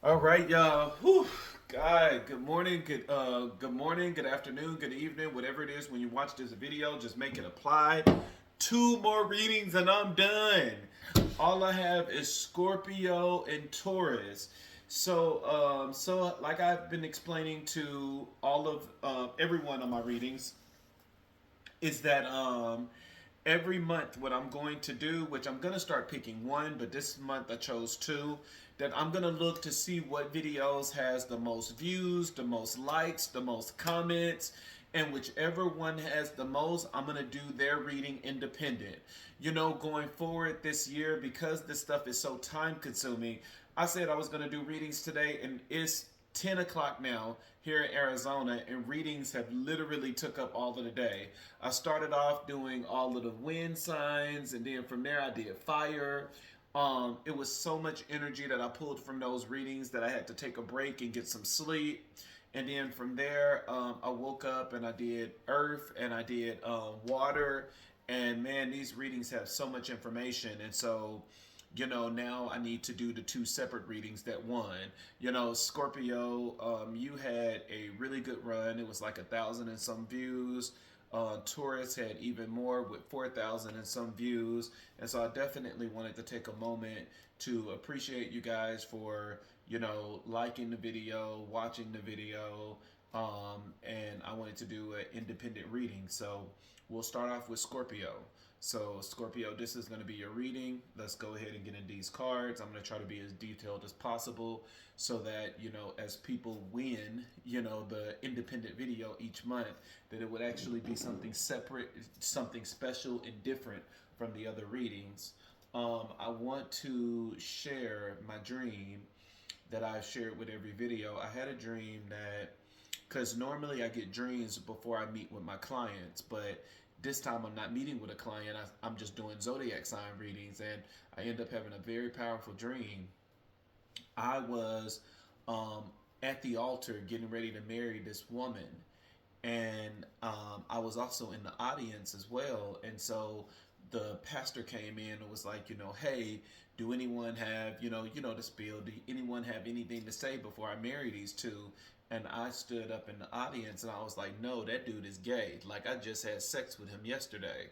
All right, y'all. Whew. God, good morning, good morning, good afternoon, good evening, whatever it is when you watch this video, just make it apply. Two more readings and I'm done. All I have is Scorpio and Taurus. So like I've been explaining to all of everyone on my readings, is that every month what I'm going to do, which I'm going to start picking one, but this month I chose two, that I'm going to look to see what videos has the most views, the most likes, the most comments, and whichever one has the most, I'm going to do their reading independent. Going forward this year, because this stuff is so time consuming, I said I was going to do readings today, and it's 10 o'clock now here in Arizona, and readings have literally took up all of the day. I started off doing all of the wind signs, and then from there I did fire. It was so much energy that I pulled from those readings that I had to take a break and get some sleep. And then from there, I woke up and I did earth and I did water. And man, these readings have so much information. And so, now I need to do the two separate readings that won. Scorpio, you had a really good run. It was like 1,000 and some views. Taurus had even more with 4,000 and some views. And so I definitely wanted to take a moment to appreciate you guys for, liking the video, watching the video. And I wanted to do an independent reading. So we'll start off with Scorpio. So, Scorpio, this is going to be your reading. Let's go ahead and get in these cards. I'm going to try to be as detailed as possible so that, as people win, the independent video each month, that it would actually be something separate, something special and different from the other readings. I want to share my dream that I've shared with every video. I had a dream that, because normally I get dreams before I meet with my clients, but this time I'm not meeting with a client. I'm just doing zodiac sign readings, and I end up having a very powerful dream. I was um, at the altar getting ready to marry this woman, and I was also in the audience as well. And so the pastor came in and was like, hey, do anyone have, the spiel? Do anyone have anything to say before I marry these two? And I stood up in the audience and I was like, no, that dude is gay. Like, I just had sex with him yesterday,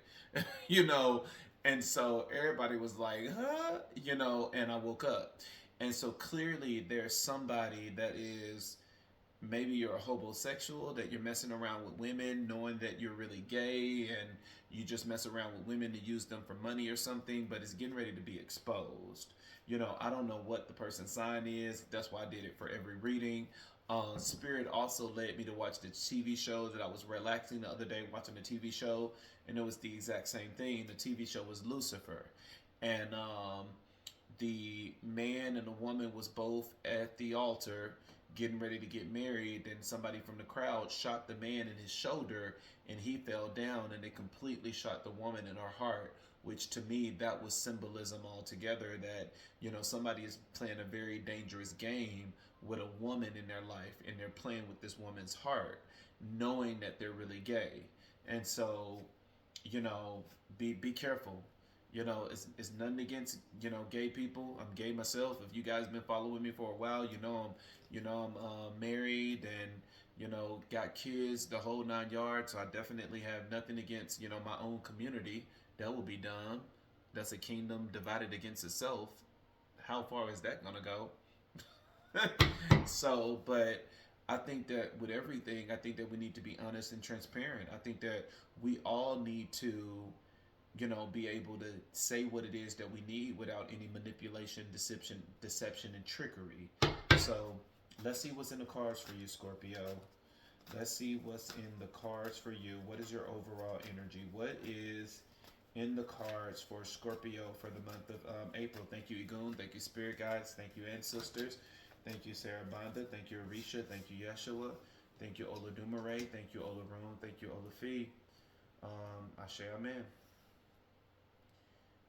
you know? And so everybody was like, huh? And I woke up. And so clearly there's somebody that is, maybe you're a homosexual, that you're messing around with women knowing that you're really gay, and you just mess around with women to use them for money or something, but it's getting ready to be exposed. I don't know what the person's sign is. That's why I did it for every reading. Spirit also led me to watch the TV show that I was relaxing the other day watching the TV show, and it was the exact same thing. The TV show was Lucifer, and the man and the woman was both at the altar getting ready to get married. Then somebody from the crowd shot the man in his shoulder, and he fell down, and it completely shot the woman in her heart, which to me, that was symbolism altogether, that somebody is playing a very dangerous game with a woman in their life, and they're playing with this woman's heart knowing that they're really gay. And so, you know be careful. It's nothing against gay people. I'm gay myself. If you guys been following me for a while, I'm married, and got kids, the whole 9 yards. So I definitely have nothing against my own community. That would be dumb. That's a kingdom divided against itself. How far is that gonna go? So, but I think that with everything, I think that we need to be honest and transparent. I think that we all need to be able to say what it is that we need without any manipulation, deception, and trickery. So let's see what's in the cards for you, Scorpio. Let's see what's in the cards for you. What is your overall energy? What is in the cards for Scorpio for the month of April? Thank you, Igun. Thank you, Spirit Guides. Thank you, Ancestors. Thank you, Sarah Banda. Thank you, Arisha. Thank you, Yeshua. Thank you, Oladumare. Thank you, Olarone. Thank you, Olafi. Ashe, Amen.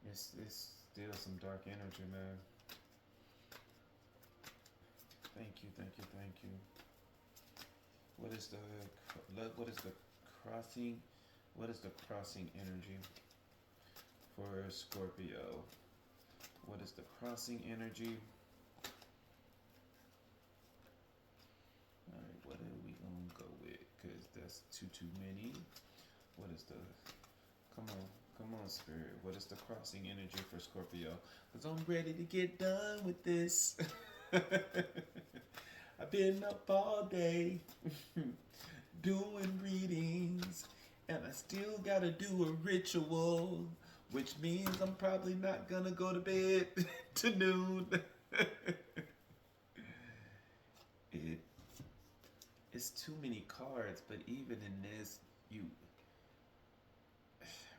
It's still some dark energy, man. Thank you, thank you, thank you. What is the crossing? What is the crossing energy for Scorpio? What is the crossing energy that's too many. What is the, come on, Spirit. What is the crossing energy for Scorpio? Because I'm ready to get done with this. I've been up all day doing readings, and I still gotta do a ritual, which means I'm probably not gonna go to bed to noon. it it's too many cards, but even in this, you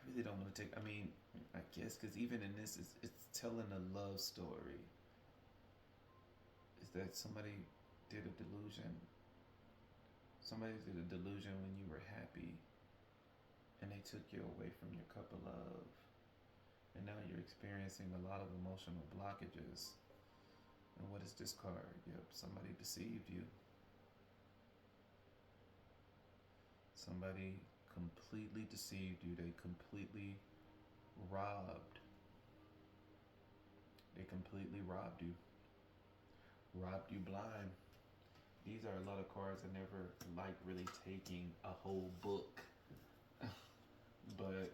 really don't want to take. I mean, I guess because even in this, it's telling a love story. Is that somebody did a delusion? Somebody did a delusion when you were happy, and they took you away from your cup of love, and now you're experiencing a lot of emotional blockages. And what is this card? Yep, somebody deceived you. Somebody completely deceived you. They completely robbed. They completely robbed you. Robbed you blind. These are a lot of cards I never like really taking a whole book. But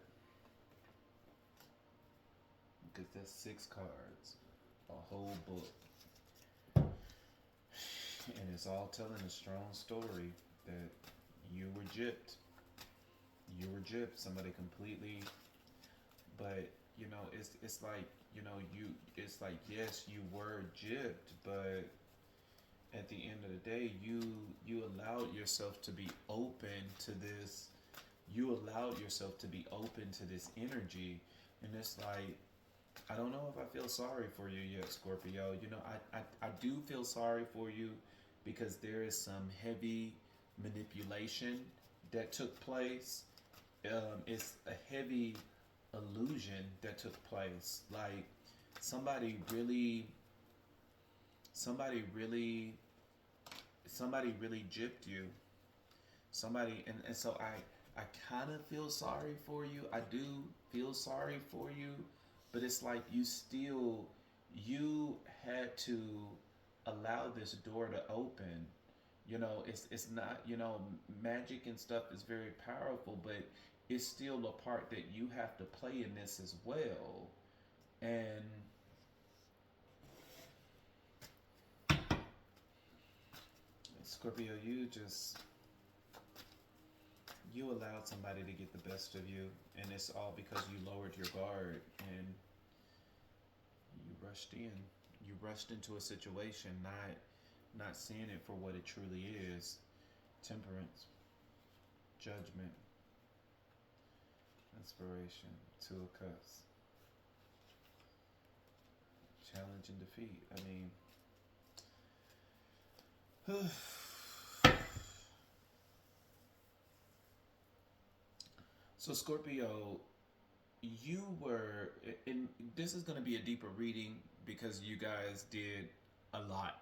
because that's 6 cards. A whole book. And it's all telling a strong story that you were gypped. You were gypped. Somebody completely. But you know, it's like, you know, it's like, yes, you were gypped, but at the end of the day, you allowed yourself to be open to this. You allowed yourself to be open to this energy, and it's like, I don't know if I feel sorry for you yet, Scorpio. You know, I do feel sorry for you because there is some heavy manipulation that took place. It's a heavy illusion that took place. Like somebody really, somebody really, somebody really gypped you. Somebody, and so I kind of feel sorry for you. I do feel sorry for you, but it's like you had to allow this door to open. You know, it's not, you know, magic and stuff is very powerful, but it's still a part that you have to play in this as well. And Scorpio, you allowed somebody to get the best of you, and it's all because you lowered your guard and you rushed in. You rushed into a situation, not seeing it for what it truly is. Temperance, judgment, inspiration, 2 of Cups, challenge and defeat. I mean, so Scorpio, you were, and this is going to be a deeper reading because you guys did a lot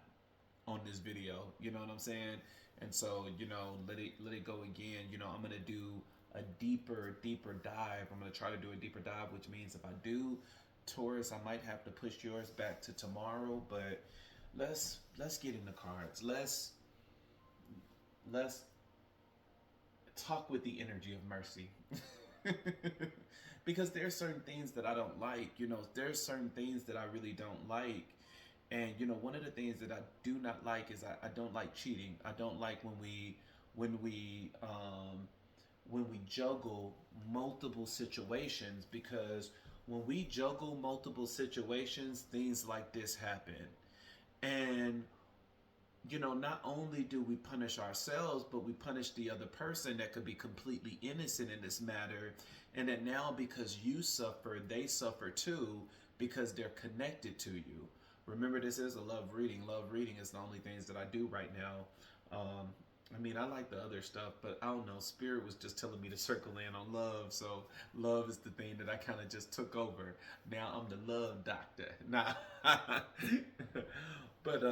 on this video. You know what I'm saying? And so, you know, let it go again. You know, I'm gonna do a deeper dive. I'm gonna try to do a deeper dive, which means if I do Taurus, I might have to push yours back to tomorrow. But let's get into cards. Let's talk with the energy of mercy. Because there's certain things that I don't like. You know, there's certain things that I really don't like. And you know, one of the things that I do not like is I don't like cheating. I don't like when we when we juggle multiple situations, because when we juggle multiple situations, things like this happen. And you know, not only do we punish ourselves, but we punish the other person that could be completely innocent in this matter. And that now, because you suffer, they suffer too, because they're connected to you. Remember, this is a love reading. Love reading is the only things that I do right now. I mean, I like the other stuff, but I don't know. Spirit was just telling me to circle in on love. So love is the thing that I kind of just took over. Now I'm the love doctor. Nah. But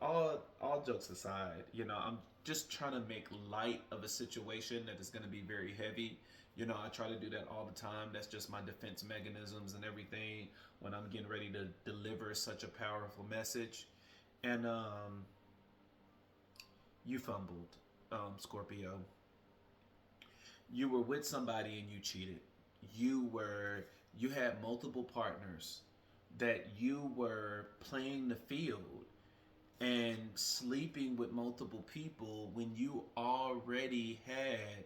all jokes aside, you know, I'm just trying to make light of a situation that is going to be very heavy. You know, I try to do that all the time. That's just my defense mechanisms and everything when I'm getting ready to deliver such a powerful message. And you fumbled, Scorpio. You were with somebody and you cheated. You had multiple partners that you were playing the field and sleeping with multiple people when you already had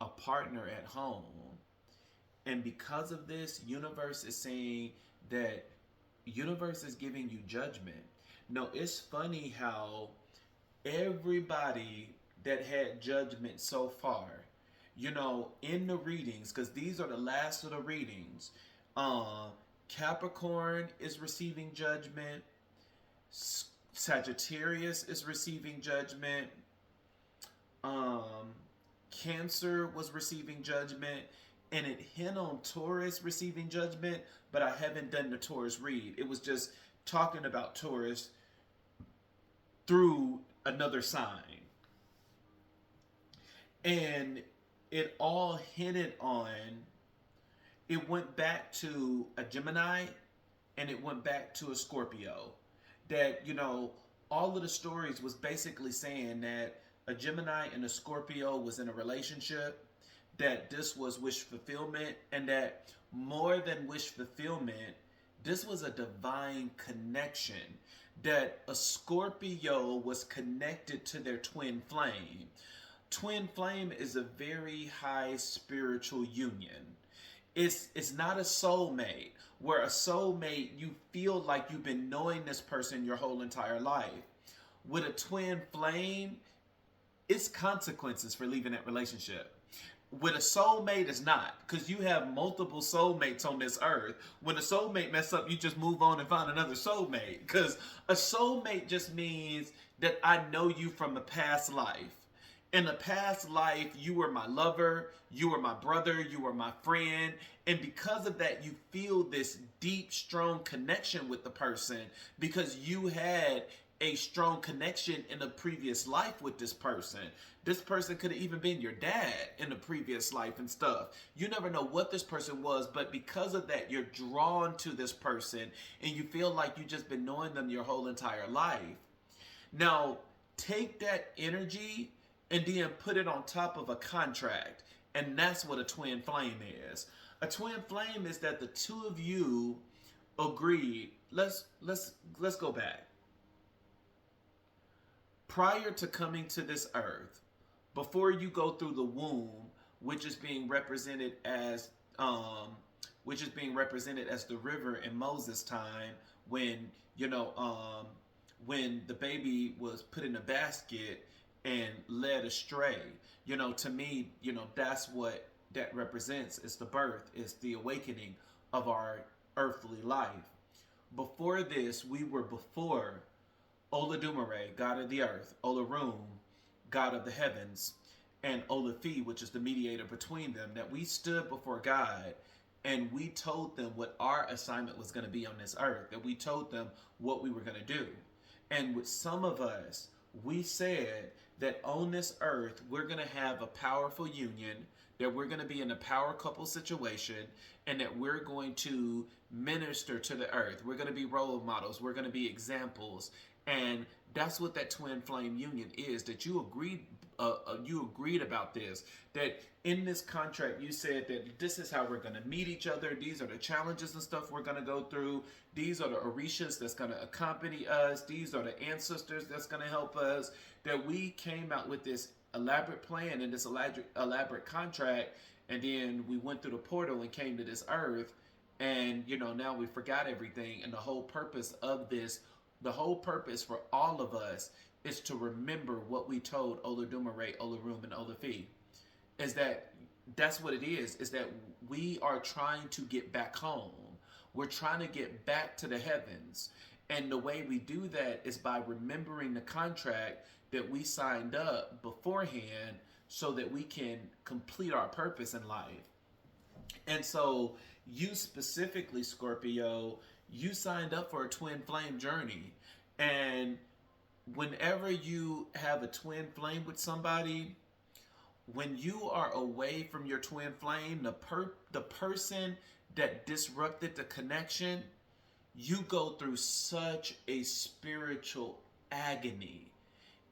a partner at home. And because of this, universe is saying that universe is giving you judgment. No, it's funny how everybody that had judgment so far, in the readings, because these are the last of the readings, uh, Capricorn is receiving judgment, Sagittarius is receiving judgment, um, Cancer was receiving judgment, and it hit on Taurus receiving judgment, but I haven't done the Taurus read. It was just talking about Taurus through another sign. And it all hinted on, it went back to a Gemini and it went back to a Scorpio. That, all of the stories was basically saying that a Gemini and a Scorpio was in a relationship, that this was wish fulfillment, and that more than wish fulfillment, this was a divine connection. That a Scorpio was connected to their twin flame. Twin flame is a very high spiritual union. It's not a soulmate, where a soulmate you feel like you've been knowing this person your whole entire life. With a twin flame, it's consequences for leaving that relationship. With a soulmate, it's not, because you have multiple soulmates on this earth. When a soulmate mess up, you just move on and find another soulmate, because a soulmate just means that I know you from a past life. In a past life, you were my lover, you were my brother, you were my friend, and because of that, you feel this deep, strong connection with the person because you had a strong connection in a previous life with this person. This person could have even been your dad in a previous life and stuff. You never know what this person was, but because of that, you're drawn to this person and you feel like you've just been knowing them your whole entire life. Now, take that energy and then put it on top of a contract, and that's what a twin flame is. A twin flame is that the two of you agreed. Let's go back. Prior to coming to this earth, before you go through the womb, which is being represented as the river in Moses' time, when when the baby was put in a basket and led astray. To me, that's what that represents. It's the birth, it's the awakening of our earthly life. Before this, we were before Oladumare, God of the earth, Olarum, God of the heavens, and Olafi, which is the mediator between them, that we stood before God and we told them what our assignment was going to be on this earth, that we told them what we were going to do. And with some of us, we said that on this earth, we're going to have a powerful union, that we're going to be in a power couple situation, and that we're going to minister to the earth. We're going to be role models. We're going to be examples. And that's what that twin flame union is, that you agreed about this, that in this contract you said that this is how we're going to meet each other. These are the challenges and stuff we're going to go through. These are the Orishas that's going to accompany us. These are the ancestors that's going to help us. That we came out with this elaborate plan and this elaborate contract, and then we went through the portal and came to this earth, and now we forgot everything. And the whole purpose of this, the whole purpose for all of us, is to remember what we told Oladumare, Olarum, and Olafi. That's what it is that we are trying to get back home. We're trying to get back to the heavens. And the way we do that is by remembering the contract that we signed up beforehand so that we can complete our purpose in life. And so you specifically, Scorpio, you signed up for a twin flame journey. And whenever you have a twin flame with somebody, when you are away from your twin flame, the person that disrupted the connection, you go through such a spiritual agony.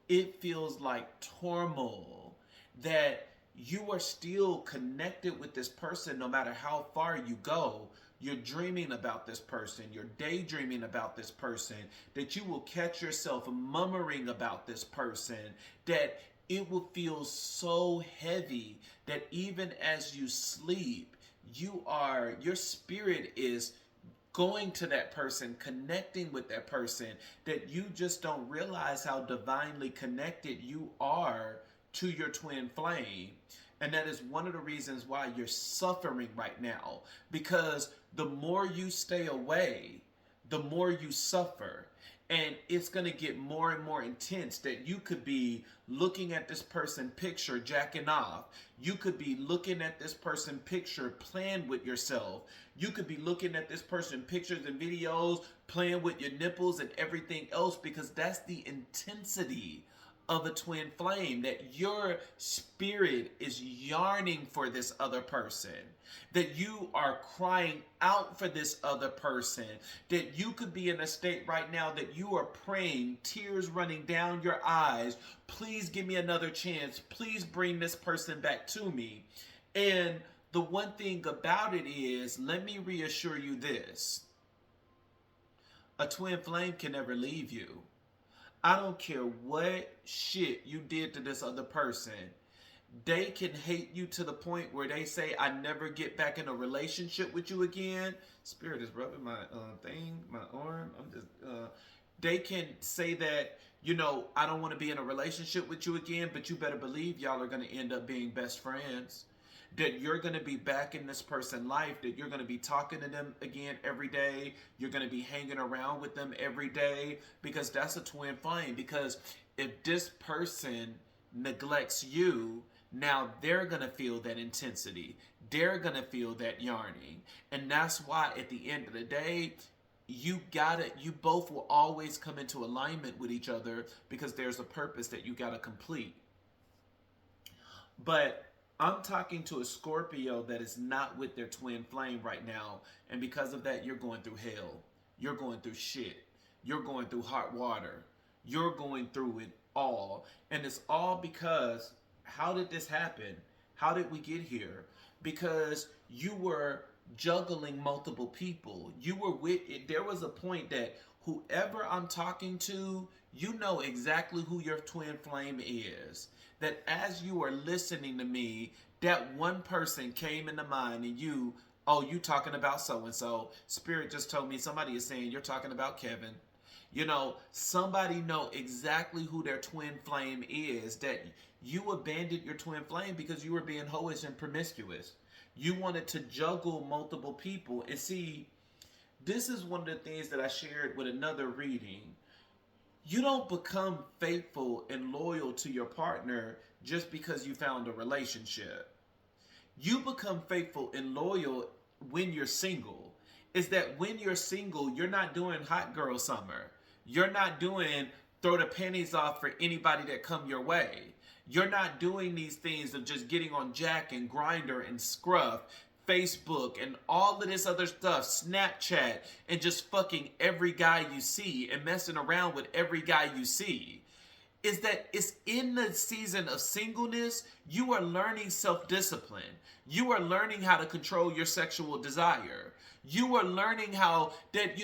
It feels like turmoil, that you are still connected with this person no matter how far you go. You're dreaming about this person, you're daydreaming about this person, that you will catch yourself murmuring about this person, that it will feel so heavy that even as you sleep, your spirit is going to that person, connecting with that person, that you just don't realize how divinely connected you are to your twin flame. And that is one of the reasons why you're suffering right now. Because the more you stay away, the more you suffer. And it's going to get more and more intense, that you could be looking at this person picture jacking off. You could be looking at this person picture playing with yourself. You could be looking at this person pictures and videos playing with your nipples and everything else, because that's the intensity of a twin flame, that your spirit is yearning for this other person, that you are crying out for this other person, that you could be in a state right now that you are praying, tears running down your eyes, please give me another chance, please bring this person back to me. And the one thing about it is, let me reassure you this: a twin flame can never leave you. I don't care what shit you did to this other person. They can hate you to the point where they say, I never get back in a relationship with you again. Spirit is rubbing my my arm. They can say that, I don't want to be in a relationship with you again, but you better believe y'all are going to end up being best friends. That you're going to be back in this person's life, that you're going to be talking to them again every day. You're going to be hanging around with them every day, because that's a twin flame. Because if this person neglects you, now they're going to feel that intensity. They're going to feel that yearning. And that's why at the end of the day, you both will always come into alignment with each other, because there's a purpose that you got to complete. But I'm talking to a Scorpio that is not with their twin flame right now. And because of that, you're going through hell. You're going through shit. You're going through hot water. You're going through it all. And it's all because, how did this happen? How did we get here? Because you were juggling multiple people. There was a point that whoever I'm talking to, you know exactly who your twin flame is. That as you are listening to me, that one person came into mind, and you talking about so-and-so. Spirit just told me somebody is saying you're talking about Kevin. Somebody know exactly who their twin flame is, that you abandoned your twin flame because you were being hoish and promiscuous. You wanted to juggle multiple people. And see, this is one of the things that I shared with another reading. You don't become faithful and loyal to your partner just because you found a relationship. You become faithful and loyal when you're single. Is that when you're single, you're not doing hot girl summer. You're not doing throw the panties off for anybody that come your way. You're not doing these things of just getting on Jack and Grindr and Scruff, Facebook, and all of this other stuff, Snapchat, and just fucking every guy you see and messing around with every guy you see. Is that it's in the season of singleness, you are learning self-discipline. You are learning how to control your sexual desire. You are learning how that,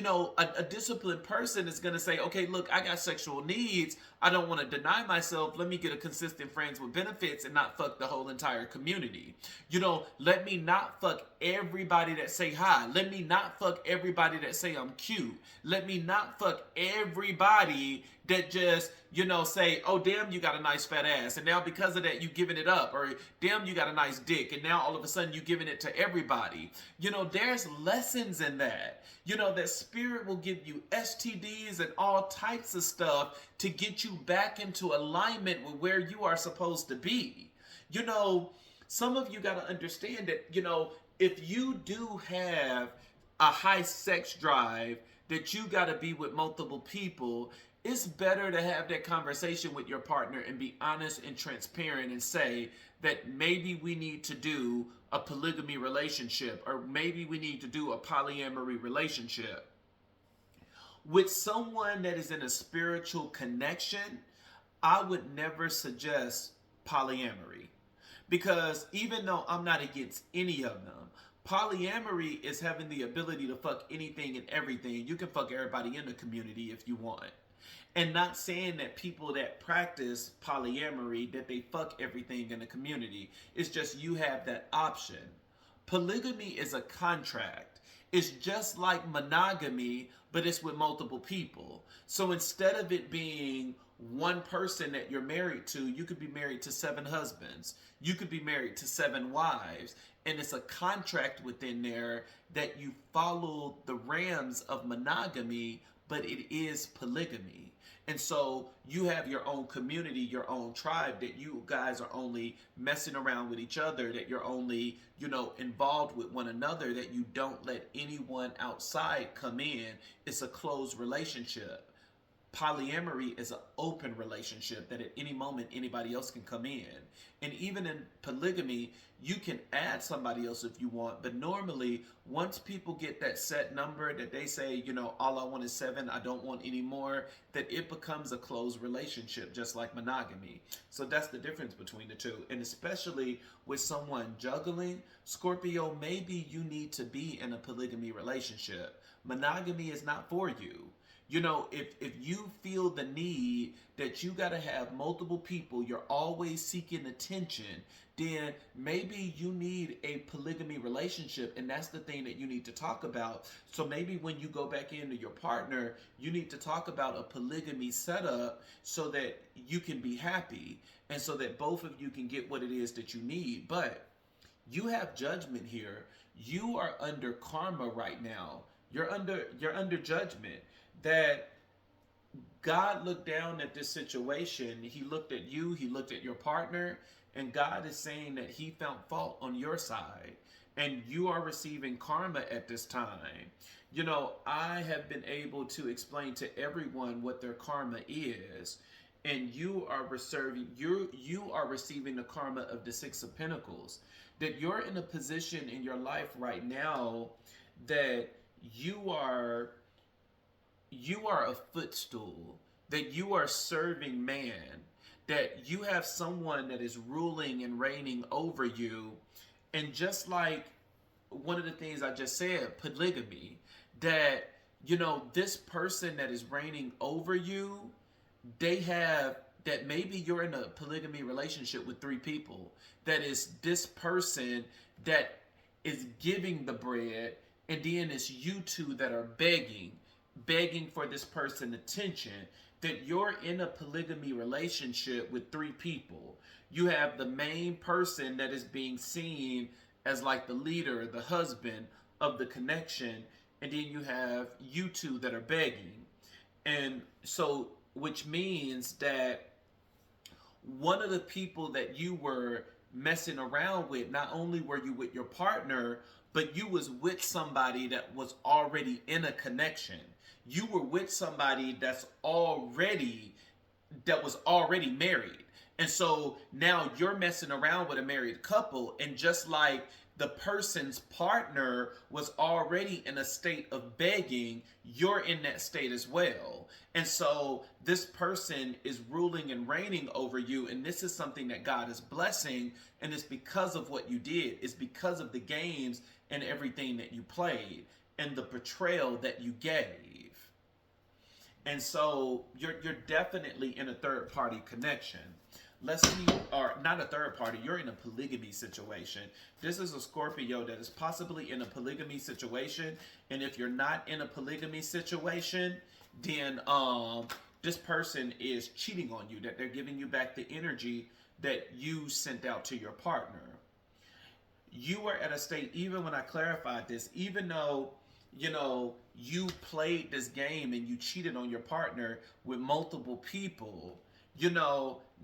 a disciplined person is going to say, okay, look, I got sexual needs. I don't want to deny myself. Let me get a consistent friends with benefits and not fuck the whole entire community. Let me not fuck everybody that say hi. Let me not fuck everybody that say I'm cute. Let me not fuck everybody that just, say, oh, damn, you got a nice fat ass. And now because of that, you giving it up. Or damn, you got a nice dick. And now all of a sudden you giving it to everybody. There's lessons in that. That spirit will give you STDs and all types of stuff to get you back into alignment with where you are supposed to be. Some of you got to understand that, if you do have a high sex drive, that you got to be with multiple people, it's better to have that conversation with your partner and be honest and transparent and say that maybe we need to do a polygamy relationship, or maybe we need to do a polyamory relationship. With someone that is in a spiritual connection, I would never suggest polyamory. Because even though I'm not against any of them, polyamory is having the ability to fuck anything and everything. You can fuck everybody in the community if you want. And not saying that people that practice polyamory that they fuck everything in the community. It's just you have that option. Polygamy is a contract. It's just like monogamy, but it's with multiple people. So instead of it being one person that you're married to, you could be married to 7 husbands. You could be married to 7 wives. And it's a contract within there that you follow the rams of monogamy, but it is polygamy. And so you have your own community, your own tribe, that you guys are only messing around with each other, that you're only, involved with one another, that you don't let anyone outside come in. It's a closed relationship. Polyamory is an open relationship that at any moment anybody else can come in. And even in polygamy, you can add somebody else if you want, but normally once people get that set number that they say, all I want is 7, I don't want any more, that it becomes a closed relationship, just like monogamy. So that's the difference between the two. And especially with someone juggling, Scorpio, maybe you need to be in a polygamy relationship. Monogamy is not for you. If you feel the need that you got to have multiple people, you're always seeking attention, then maybe you need a polygamy relationship, and that's the thing that you need to talk about. So maybe when you go back into your partner, you need to talk about a polygamy setup so that you can be happy and so that both of you can get what it is that you need. But you have judgment here. You are under karma right now. You're under judgment. That God looked down at this situation. He looked at you, he looked at your partner, and God is saying that he found fault on your side. And you are receiving karma at this time. I have been able to explain to everyone what their karma is. And you are receiving the karma of the 6 of Pentacles. That you're in a position in your life right now that you are a footstool, that you are serving man, that you have someone that is ruling and reigning over you. And just like one of the things I just said, polygamy, that, this person that is reigning over you, that maybe you're in a polygamy relationship with 3 people, that is this person that is giving the bread, and then it's you 2 that are begging for this person's attention, that you're in a polygamy relationship with 3 people. You have the main person that is being seen as like the leader, the husband of the connection, and then you have you 2 that are begging. And so, which means that one of the people that you were messing around with, not only were you with your partner, but you was with somebody that was already in a connection. You were with somebody that was already married. And so now you're messing around with a married couple, and just like the person's partner was already in a state of begging, you're in that state as well. And so this person is ruling and reigning over you, and this is something that God is blessing, and it's because of what you did. It's because of the games and everything that you played and the betrayal that you gave. And so you're definitely in a third party connection. Let's see, or not a third party, you're in a polygamy situation. This is a Scorpio that is possibly in a polygamy situation. And if you're not in a polygamy situation, then this person is cheating on you, that they're giving you back the energy that you sent out to your partner. You were at a state, even when I clarified this, even though you played this game and you cheated on your partner with multiple people,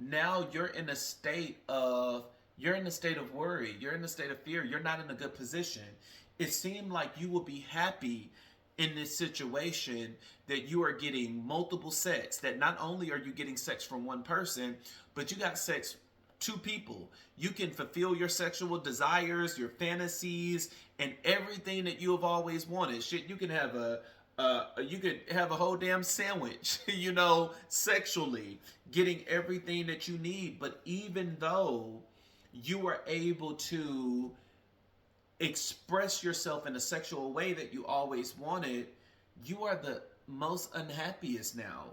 now you're in a state of worry. You're in a state of fear. You're not in a good position. It seemed like you will be happy in this situation that you are getting multiple sex, that not only are you getting sex from one person, but you got sex 2 people. You can fulfill your sexual desires, your fantasies, and everything that you have always wanted. Shit, you can have a whole damn sandwich, sexually, getting everything that you need. But even though you were able to express yourself in a sexual way that you always wanted, you are the most unhappiest now.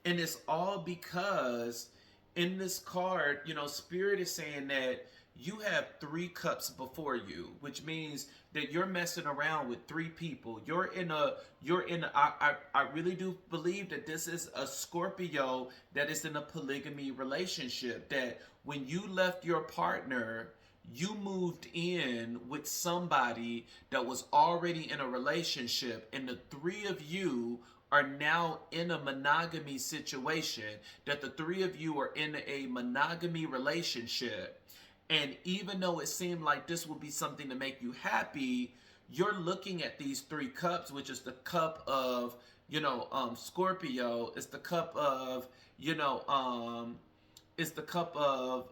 And it's all because in this card, Spirit is saying that you have 3 cups before you, which means that you're messing around with 3 people. I really do believe that this is a Scorpio that is in a polygamy relationship. That when you left your partner, you moved in with somebody that was already in a relationship, and the 3 of you are now in a monogamy situation. That the 3 of you are in a monogamy relationship. And even though it seemed like this would be something to make you happy, you're looking at these 3 cups, which is the cup of, Scorpio. It's the cup of, it's the cup of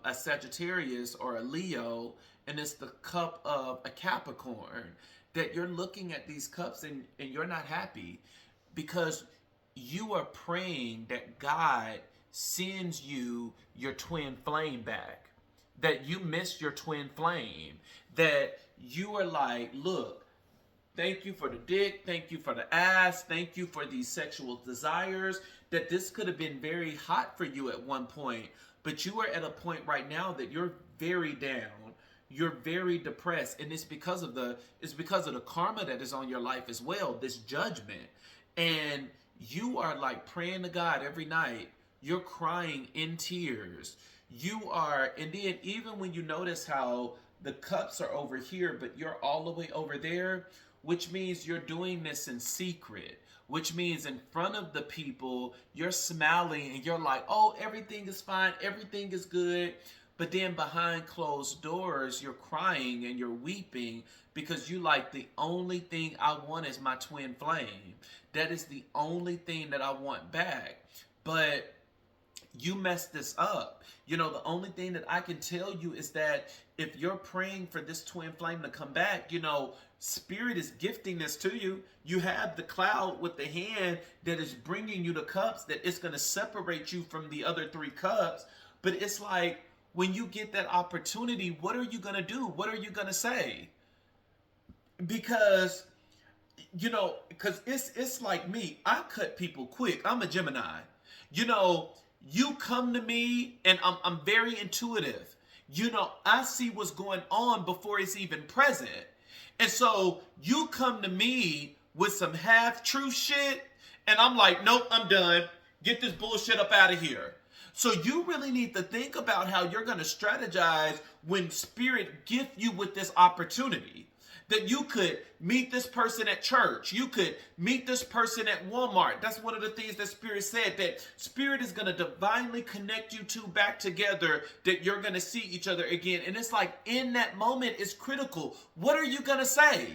a Sagittarius or a Leo, and it's the cup of a Capricorn. That you're looking at these cups and you're not happy because you are praying that God sends you your twin flame back. That you missed your twin flame. That you are like, look, thank you for the dick, thank you for the ass, thank you for these sexual desires. That this could have been very hot for you at one point, but you are at a point right now that you're very down. You're very depressed, and it's because of the karma that is on your life as well, this judgment. And you are like praying to God every night. You're crying in tears. And then even when you notice how the cups are over here, but you're all the way over there, which means you're doing this in secret, which means in front of the people, you're smiling and you're like, oh, everything is fine, everything is good. But then behind closed doors, you're crying and you're weeping because you like, the only thing I want is my twin flame. That is the only thing that I want back. But you messed this up. The only thing that I can tell you is that if you're praying for this twin flame to come back, Spirit is gifting this to you. You have the cloud with the hand that is bringing you the cups, that it's going to separate you from the other 3 cups. But it's like, when you get that opportunity, what are you going to do? What are you going to say? Because, it's like me. I cut people quick. I'm a Gemini. You come to me and I'm very intuitive. I see what's going on before it's even present. And so you come to me with some half-truth shit, and I'm like, nope, I'm done. Get this bullshit up out of here. So you really need to think about how you're going to strategize when Spirit gift you with this opportunity. That you could meet this person at church. You could meet this person at Walmart. That's one of the things that Spirit said, that Spirit is going to divinely connect you two back together, that you're going to see each other again. And it's like, in that moment, it's critical. What are you going to say?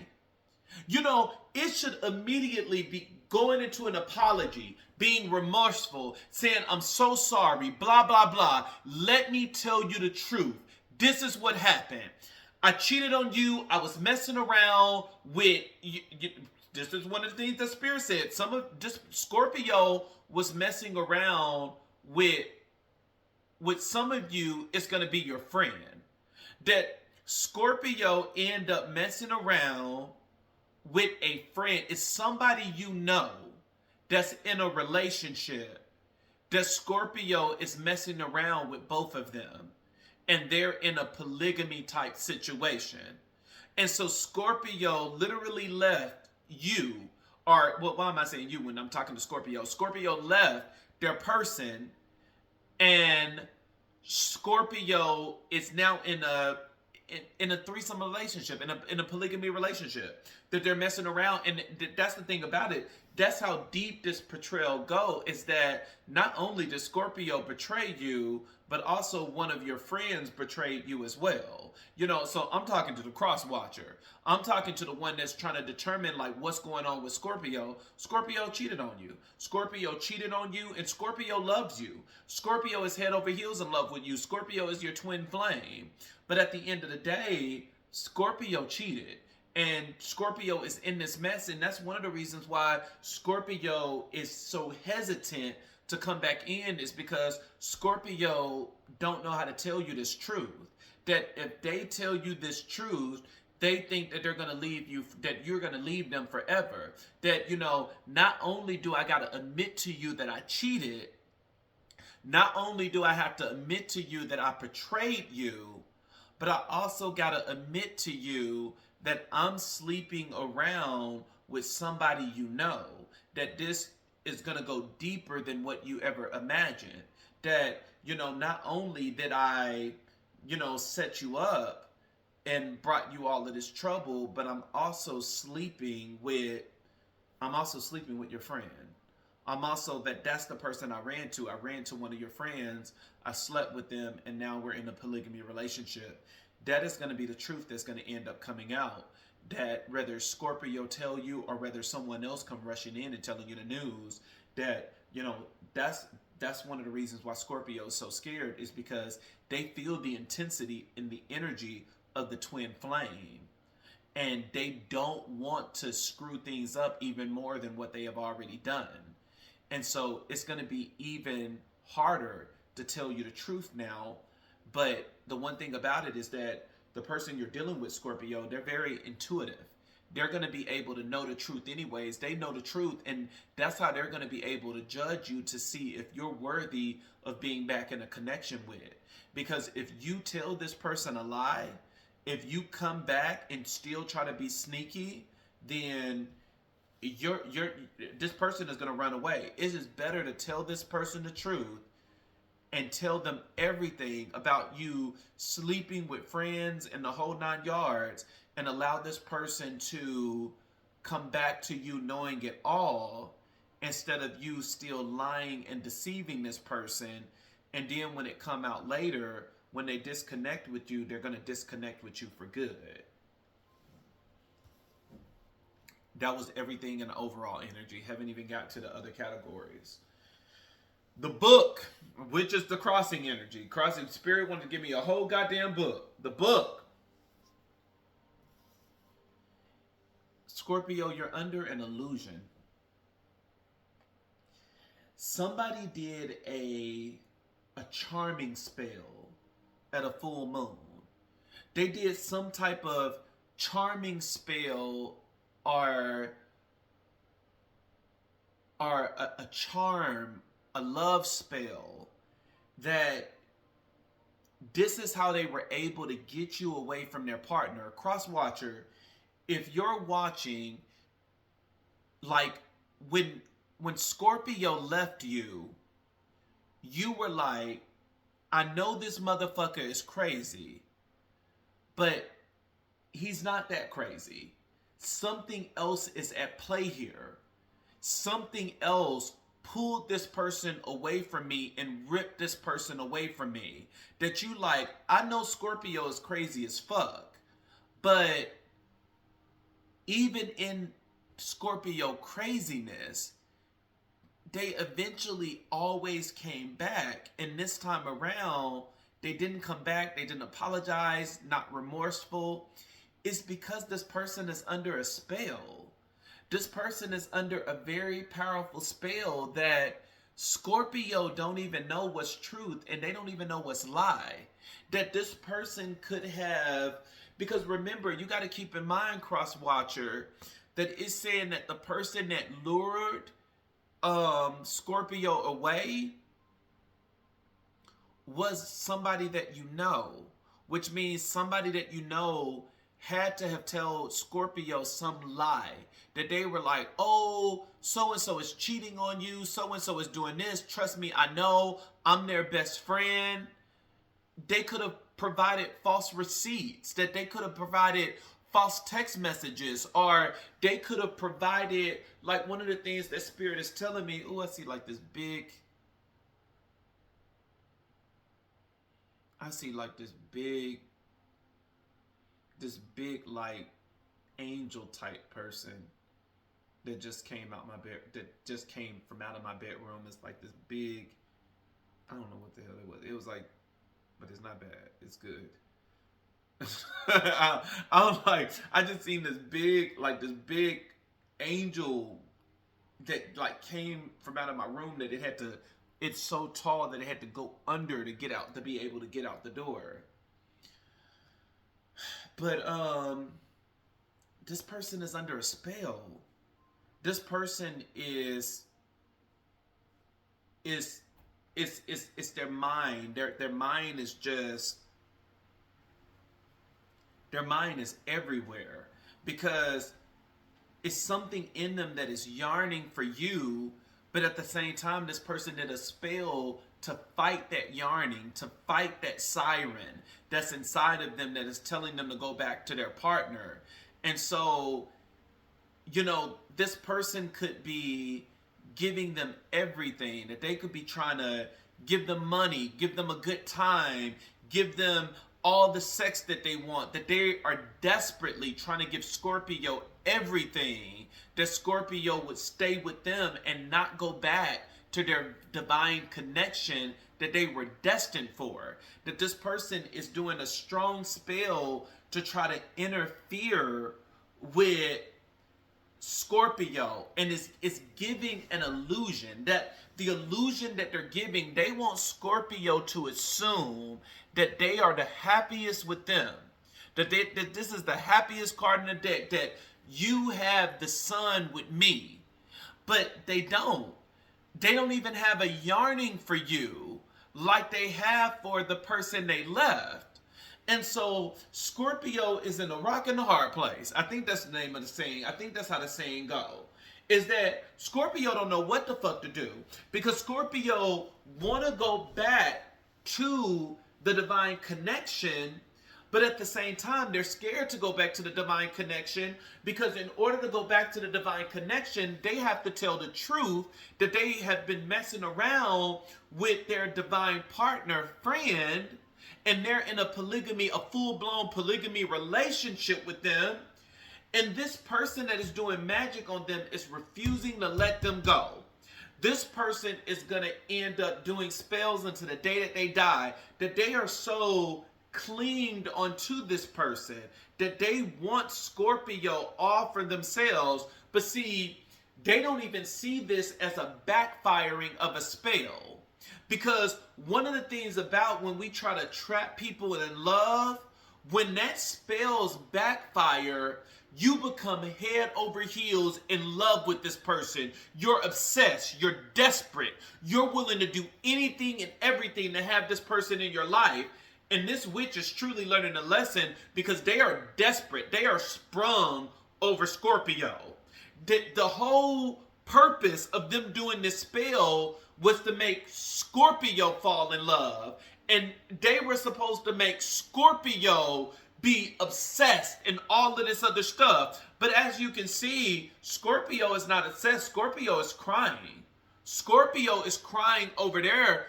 It should immediately be going into an apology, being remorseful, saying, I'm so sorry, blah, blah, blah. Let me tell you the truth. This is what happened. I cheated on you. I was messing around with you. This is one of the things that Spirit said. Scorpio was messing around with some of you. It's going to be your friend. That Scorpio end up messing around with a friend. It's somebody that's in a relationship. That Scorpio is messing around with both of them. And they're in a polygamy type situation. And so Scorpio literally left you, or why am I saying you when I'm talking to Scorpio? Scorpio left their person, and Scorpio is now in a threesome relationship, in a polygamy relationship, that they're messing around. And that's the thing about it. That's how deep this portrayal go, is that not only does Scorpio betray you, but also one of your friends betrayed you as well. So I'm talking to the cross watcher. I'm talking to the one that's trying to determine like what's going on with Scorpio. Scorpio cheated on you. Scorpio cheated on you, and Scorpio loves you. Scorpio is head over heels in love with you. Scorpio is your twin flame. But at the end of the day, Scorpio cheated. And Scorpio is in this mess, and that's one of the reasons why Scorpio is so hesitant to come back in is because Scorpio don't know how to tell you this truth. That if they tell you this truth, they think that they're going to leave you, that you're going to leave them forever. That, not only do I got to admit to you that I cheated, not only do I have to admit to you that I betrayed you, but I also got to admit to you that I'm sleeping around with somebody that this is going to go deeper than what you ever imagined. That, not only did I, set you up and brought you all of this trouble, but I'm also sleeping with your friend. That's the person I ran to. I ran to one of your friends. I slept with them, and now we're in a polygamy relationship. That is going to be the truth that's going to end up coming out. That whether Scorpio tell you or whether someone else come rushing in and telling you the news, that, that's one of the reasons why Scorpio is so scared, is because they feel the intensity and the energy of the twin flame. And they don't want to screw things up even more than what they have already done. And so it's going to be even harder to tell you the truth now. But the one thing about it is that the person you're dealing with, Scorpio, they're very intuitive. They're going to be able to know the truth anyways. They know the truth, and that's how they're going to be able to judge you to see if you're worthy of being back in a connection with. Because if you tell this person a lie, if you come back and still try to be sneaky, then this person is going to run away. It is better to tell this person the truth and tell them everything about you sleeping with friends and the whole 9 yards, and allow this person to come back to you knowing it all, instead of you still lying and deceiving this person. And then when it come out later, when they disconnect with you, they're going to disconnect with you for good. That was everything in the overall energy. Haven't even got to the other categories. The book, which is the crossing energy. Crossing spirit wanted to give me a whole goddamn book. The book. Scorpio, you're under an illusion. Somebody did a charming spell at a full moon. They did some type of charming spell or a charm, a love spell, that this is how they were able to get you away from their partner. Cross watcher, if you're watching, like when Scorpio left you, you were like, I know this motherfucker is crazy, but he's not that crazy. Something else is at play here. Something else pulled this person away from me and ripped this person away from me. That you like, I know Scorpio is crazy as fuck, but even in Scorpio craziness, they eventually always came back. And this time around, they didn't come back. They didn't apologize, not remorseful. It's because this person is under a spell. This person is under a very powerful spell that Scorpio don't even know what's truth, and they don't even know what's lie. That this person could have, because remember, you got to keep in mind, Cross Watcher, that it's saying that the person that lured Scorpio away was somebody that you know, which means somebody that you know had to have told Scorpio some lie. That they were like, oh, so-and-so is cheating on you, so-and-so is doing this, trust me, I know, I'm their best friend. They could have provided false receipts, that they could have provided false text messages, or they could have provided, like one of the things that Spirit is telling me, oh, I see like this big like angel type person that just came out my bed, that just came from out of my bedroom. It's like this big, I don't know what the hell it was. It was like, but it's not bad. It's good. I was like, I just seen this big angel that like came from out of my room that it's so tall that it had to go under to get out, to be able to get out the door. But this person is under a spell. This person is their mind. Their mind is just, their mind is everywhere, because it's something in them that is yearning for you, but at the same time, this person did a spell to fight that yearning, to fight that siren that's inside of them that is telling them to go back to their partner. And so, this person could be giving them everything, that they could be trying to give them money, give them a good time, give them all the sex that they want, that they are desperately trying to give Scorpio everything, that Scorpio would stay with them and not go back to their divine connection that they were destined for. That this person is doing a strong spell to try to interfere with Scorpio, and is giving an illusion, that the illusion that they're giving, they want Scorpio to assume that they are the happiest with them, that this is the happiest card in the deck, that you have the sun with me. But they don't even have a yearning for you like they have for the person they left. And so Scorpio is in a rock and a hard place. I think that's the name of the saying. I think that's how the saying go. Is that Scorpio don't know what the fuck to do, because Scorpio want to go back to the divine connection, but at the same time they're scared to go back to the divine connection, because in order to go back to the divine connection, they have to tell the truth that they have been messing around with their divine partner friend, and they're in a full-blown polygamy relationship with them. And this person that is doing magic on them is refusing to let them go. This person is going to end up doing spells until the day that they die, that they are so clinged onto this person that they want Scorpio all for themselves. But see, they don't even see this as a backfiring of a spell. Because one of the things about when we try to trap people in love, when that spells backfire, you become head over heels in love with this person. You're obsessed. You're desperate. You're willing to do anything and everything to have this person in your life. And this witch is truly learning a lesson, because they are desperate. They are sprung over Scorpio. The whole purpose of them doing this spell was to make Scorpio fall in love. And they were supposed to make Scorpio be obsessed and all of this other stuff. But as you can see, Scorpio is not obsessed. Scorpio is crying. Scorpio is crying over their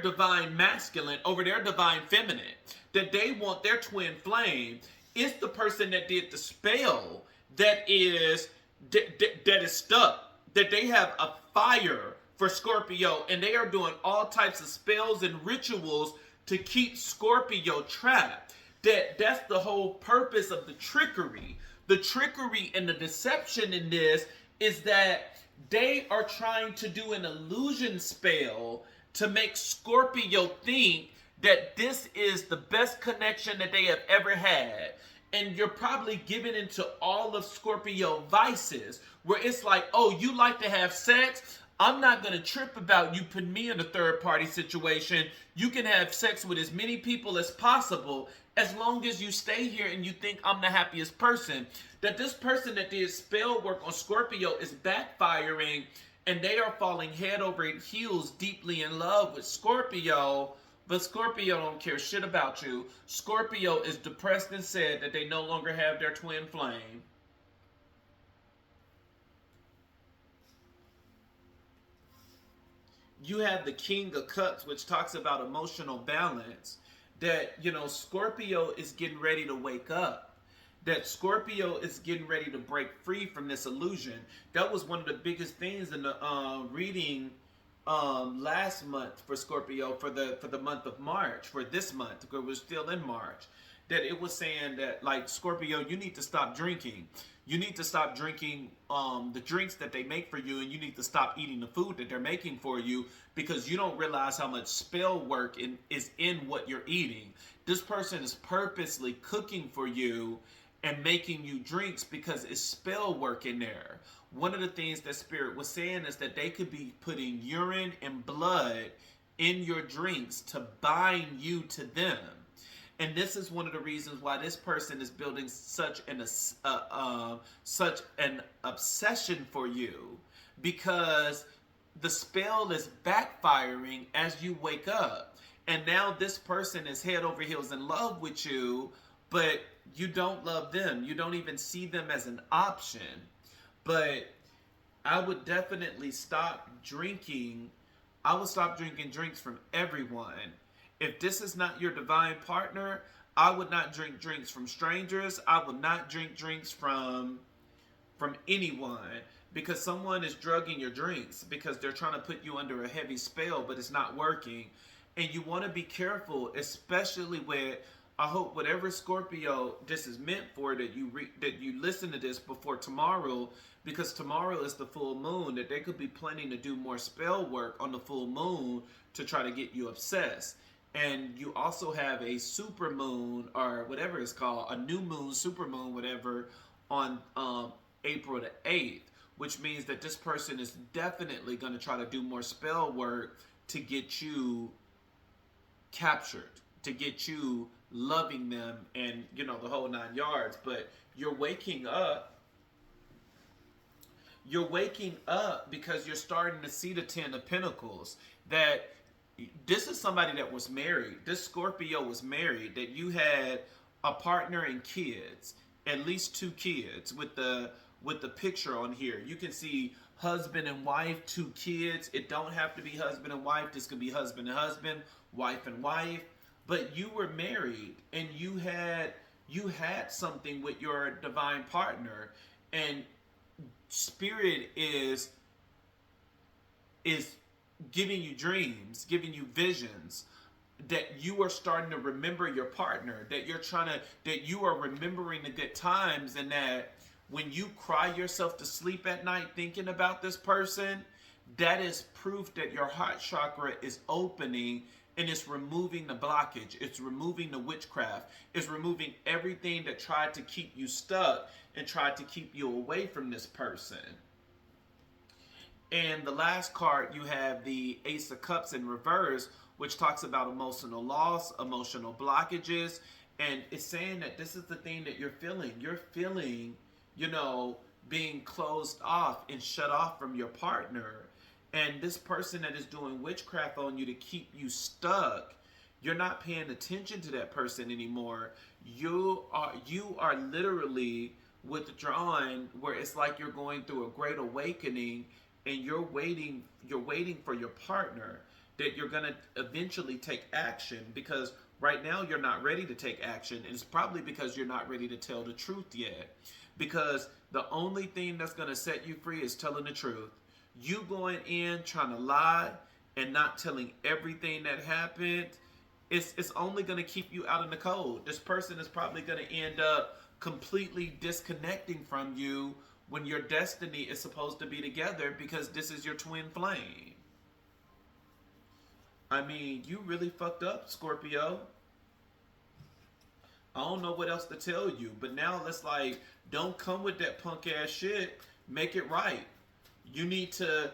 divine masculine, over their divine feminine, that they want their twin flame. It's the person that did the spell that is stuck, that they have a fire for Scorpio, and they are doing all types of spells and rituals to keep Scorpio trapped. That's the whole purpose of the trickery. The trickery and the deception in this is that they are trying to do an illusion spell to make Scorpio think that this is the best connection that they have ever had. And you're probably giving into all of Scorpio vices, where it's like, oh, you like to have sex? I'm not going to trip about you putting me in a third party situation. You can have sex with as many people as possible, as long as you stay here and you think I'm the happiest person. That this person that did spell work on Scorpio is backfiring, and they are falling head over heels deeply in love with Scorpio. But Scorpio don't care shit about you. Scorpio is depressed and sad that they no longer have their twin flame. You have the King of Cups, which talks about emotional balance. That, Scorpio is getting ready to wake up. That Scorpio is getting ready to break free from this illusion. That was one of the biggest things in the reading last month for Scorpio, for the month of March, for this month, because we're still in March. that it was saying that, like, Scorpio, you need to stop drinking. You need to stop drinking the drinks that they make for you, and you need to stop eating the food that they're making for you, because you don't realize how much spell work is in what you're eating. This person is purposely cooking for you and making you drinks because it's spell work in there. One of the things that Spirit was saying is that they could be putting urine and blood in your drinks to bind you to them. And this is one of the reasons why this person is building such an obsession for you, because the spell is backfiring as you wake up. And now this person is head over heels in love with you, but you don't love them. You don't even see them as an option. But I would definitely stop drinking. I would stop drinking drinks from everyone. If this is not your divine partner, I would not drink drinks from strangers. I would not drink drinks from anyone, because someone is drugging your drinks because they're trying to put you under a heavy spell, but it's not working. And you want to be careful, especially with, I hope whatever Scorpio this is meant for, that you listen to this before tomorrow, because tomorrow is the full moon, that they could be planning to do more spell work on the full moon to try to get you obsessed. And you also have a super moon, or whatever it's called, a new moon, super moon, whatever, on April the 8th, which means that this person is definitely going to try to do more spell work to get you captured, to get you loving them, and, you know, the whole 9 yards. But you're waking up. You're waking up because you're starting to see the 10 of Pentacles. That this is somebody that was married. This Scorpio was married, that you had a partner and kids, at least 2 kids, with the picture on here. You can see husband and wife, 2 kids. It don't have to be husband and wife. This could be husband and husband, wife and wife. But you were married, and you had something with your divine partner, and Spirit is giving you dreams, giving you visions, that you are starting to remember your partner, that you are remembering the good times, and that when you cry yourself to sleep at night thinking about this person, that is proof that your heart chakra is opening, and it's removing the blockage. It's removing the witchcraft. It's removing everything that tried to keep you stuck and tried to keep you away from this person. And the last card, you have the Ace of Cups in reverse, which talks about emotional loss, emotional blockages. And it's saying that this is the thing that you're feeling. You're feeling, being closed off and shut off from your partner. And this person that is doing witchcraft on you to keep you stuck, you're not paying attention to that person anymore. You are literally withdrawn, where it's like you're going through a great awakening, and you're waiting for your partner, that you're going to eventually take action, because right now you're not ready to take action, and it's probably because you're not ready to tell the truth yet. Because the only thing that's going to set you free is telling the truth. You going in trying to lie and not telling everything that happened, it's only going to keep you out in the cold. This person is probably going to end up completely disconnecting from you when your destiny is supposed to be together, because this is your twin flame. I mean, you really fucked up, Scorpio. I don't know what else to tell you, but now let's don't come with that punk ass shit. Make it right. You need to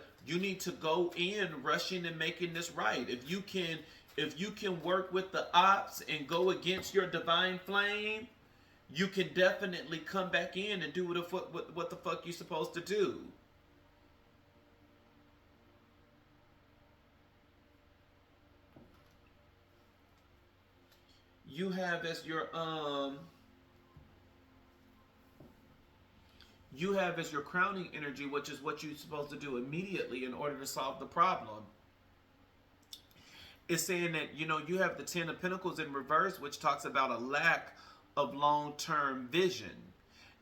go in rushing and making this right. If you can work with the ops and go against your divine flame, you can definitely come back in and do what the fuck you're supposed to do. You have as your crowning energy, which is what you're supposed to do immediately in order to solve the problem. It's saying that, you have the 10 of Pentacles in reverse, which talks about a lack of long-term vision.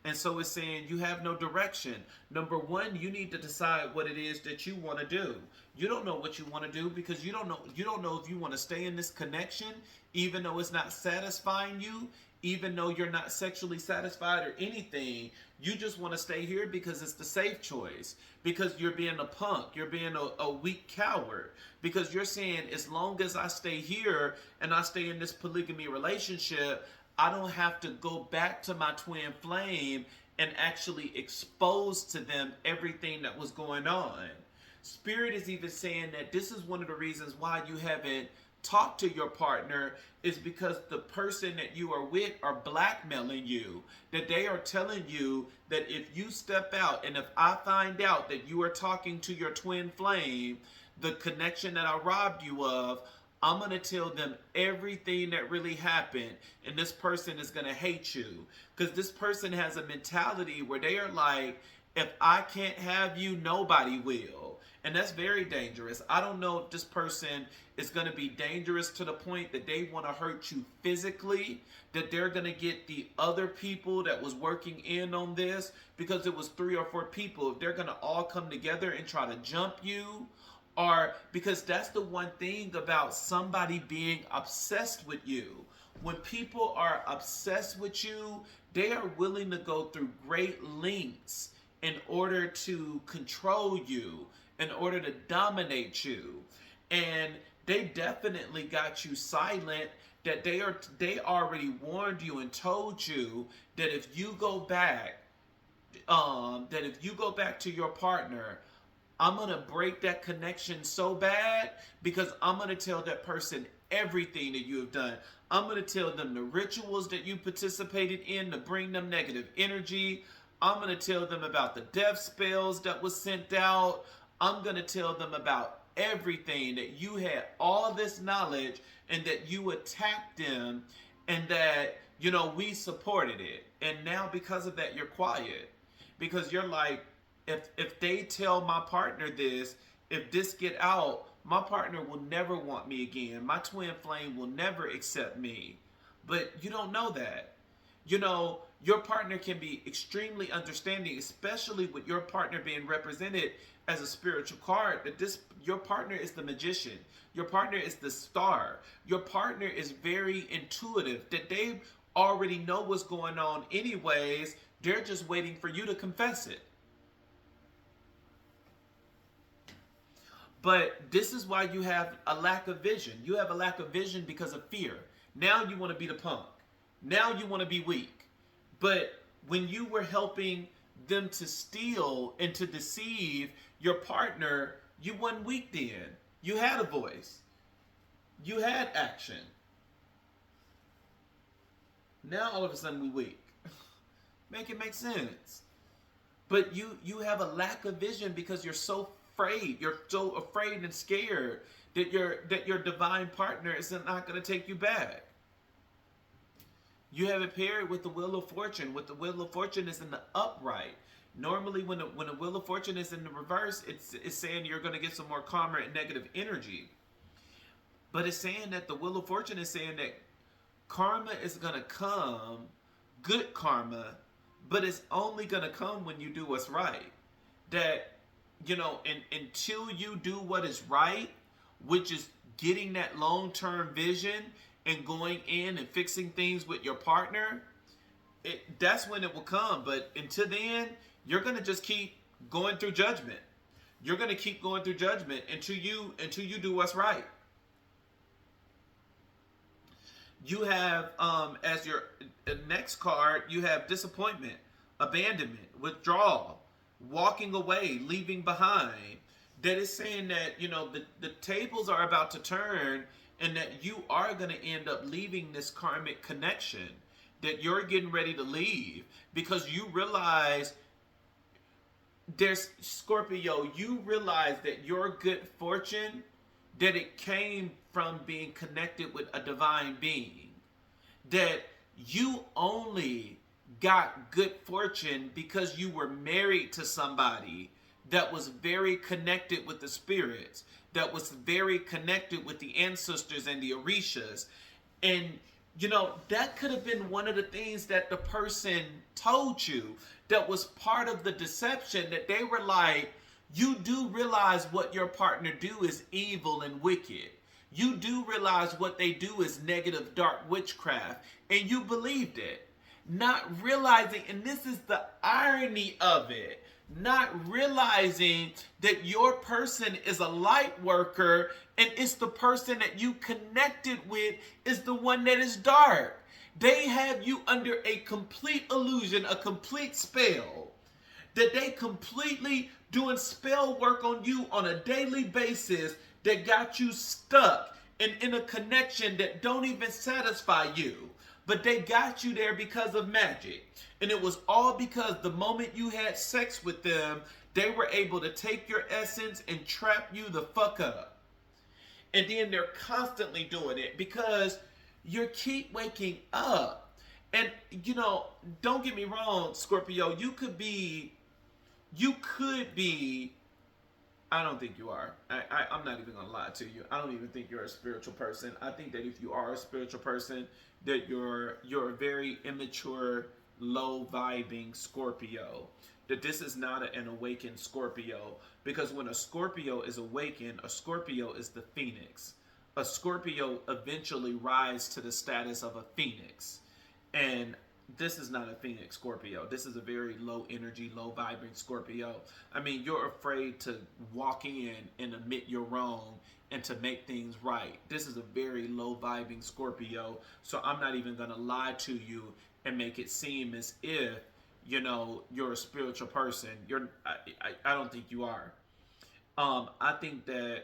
And so it's saying you have no direction. Number one, you need to decide what it is that you want to do. You don't know what you want to do, because you don't know if you want to stay in this connection, even though it's not satisfying you, even though you're not sexually satisfied or anything, you just want to stay here because it's the safe choice. Because you're being a punk, you're being a weak coward. Because you're saying, as long as I stay here and I stay in this polygamy relationship, I don't have to go back to my twin flame and actually expose to them everything that was going on. Spirit is even saying that this is one of the reasons why you haven't talked to your partner, is because the person that you are with are blackmailing you. That they are telling you that if you step out and if I find out that you are talking to your twin flame, the connection that I robbed you of, I'm going to tell them everything that really happened, and this person is going to hate you. Because this person has a mentality where they are like, if I can't have you, nobody will. And that's very dangerous. I don't know if this person is going to be dangerous to the point that they want to hurt you physically, that they're going to get the other people that was working in on this, because it was 3 or 4 people, if they're going to all come together and try to jump you. Or because that's the one thing about somebody being obsessed with you. When people are obsessed with you, they are willing to go through great lengths in order to control you, in order to dominate you. And they definitely got you silent, that they already warned you and told you that if you go back, to your partner, I'm going to break that connection so bad, because I'm going to tell that person everything that you have done. I'm going to tell them the rituals that you participated in to bring them negative energy. I'm going to tell them about the death spells that was sent out. I'm going to tell them about everything, that you had all this knowledge and that you attacked them, and that, we supported it. And now because of that, you're quiet. Because you're like, if they tell my partner this, if this get out, my partner will never want me again. My twin flame will never accept me. But you don't know that. Your partner can be extremely understanding, especially with your partner being represented as a spiritual card, that your partner is the magician. Your partner is the star. Your partner is very intuitive, that they already know what's going on anyways. They're just waiting for you to confess it. But this is why you have a lack of vision. You have a lack of vision because of fear. Now you want to be the punk. Now you want to be weak. But when you were helping them to steal and to deceive your partner, you weren't weak then. You had a voice. You had action. Now all of a sudden we weak. Make it make sense. But you have a lack of vision because you're so afraid. You're so afraid and scared that your divine partner is not going to take you back. You have it paired with the Wheel of Fortune. With the Wheel of Fortune is in the upright. Normally, when the Wheel of Fortune is in the reverse, it's saying you're going to get some more karma and negative energy. But it's saying that the Wheel of Fortune is saying that karma is going to come, good karma, but it's only going to come when you do what's right. That, until you do what is right, which is getting that long-term vision and going in and fixing things with your partner, that's when it will come. But until then, you're going to just keep going through judgment. You're going to keep going through judgment until you do what's right. You have, as your next card, you have disappointment, abandonment, withdrawal, walking away, leaving behind. That is saying that, the tables are about to turn, and that you are going to end up leaving this karmic connection. That you're getting ready to leave because you realize Scorpio, you realize that your good fortune, that it came from being connected with a divine being. That you only got good fortune because you were married to somebody that was very connected with the spirits, that was very connected with the ancestors and the Orishas. And, that could have been one of the things that the person told you that was part of the deception, that they were like, you do realize what your partner do is evil and wicked. you do realize what they do is negative dark witchcraft, and you believed it. Not realizing, and this is the irony of it, not realizing that your person is a light worker, and it's the person that you connected with is the one that is dark. They have you under a complete illusion, a complete spell, that they completely doing spell work on you on a daily basis that got you stuck and in a connection that don't even satisfy you. But they got you there because of magic. And it was all because the moment you had sex with them, they were able to take your essence and trap you the fuck up. And then they're constantly doing it because you keep waking up. And, don't get me wrong, Scorpio, you could be, I don't think you are. I'm not even going to lie to you. I don't even think you're a spiritual person. I think that if you are a spiritual person, that you're a very immature, low-vibing Scorpio. That this is not an awakened Scorpio. Because when a Scorpio is awakened, a Scorpio is the phoenix. A Scorpio eventually rises to the status of a phoenix. And this is not a phoenix Scorpio. This is a very low energy, low vibrant Scorpio. I mean, you're afraid to walk in and admit you're wrong and to make things right. This is a very low vibing Scorpio. So I'm not even going to lie to you and make it seem as if, you're a spiritual person. I don't think you are. I think that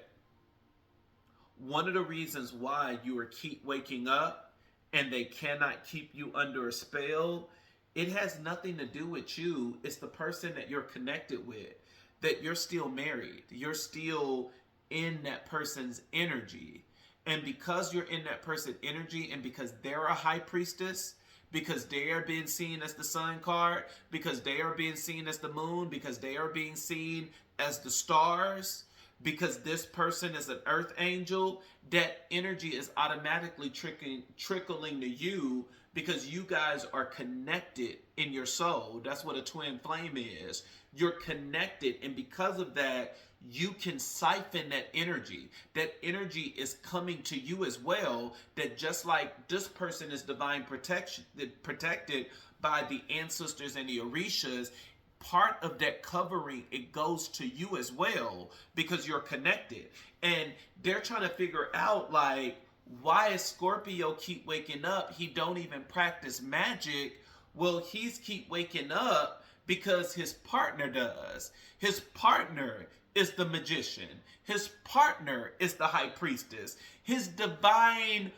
one of the reasons why you keep waking up and they cannot keep you under a spell, it has nothing to do with you. It's the person that you're connected with, that you're still married. You're still in that person's energy. And because you're in that person's energy and because they're a high priestess, because they are being seen as the sun card, because they are being seen as the moon, because they are being seen as the stars, because this person is an earth angel, that energy is automatically trickling to you because you guys are connected in your soul. That's what a twin flame is. You're connected, and because of that, you can siphon that energy. That energy is coming to you as well, that just like this person is divine protection, protected by the ancestors and the Orishas, part of that covering, it goes to you as well because you're connected. And they're trying to figure out, like, why is Scorpio keep waking up? He don't even practice magic. Well, he's keep waking up because his partner does. His partner is the magician. His partner is the high priestess. His divine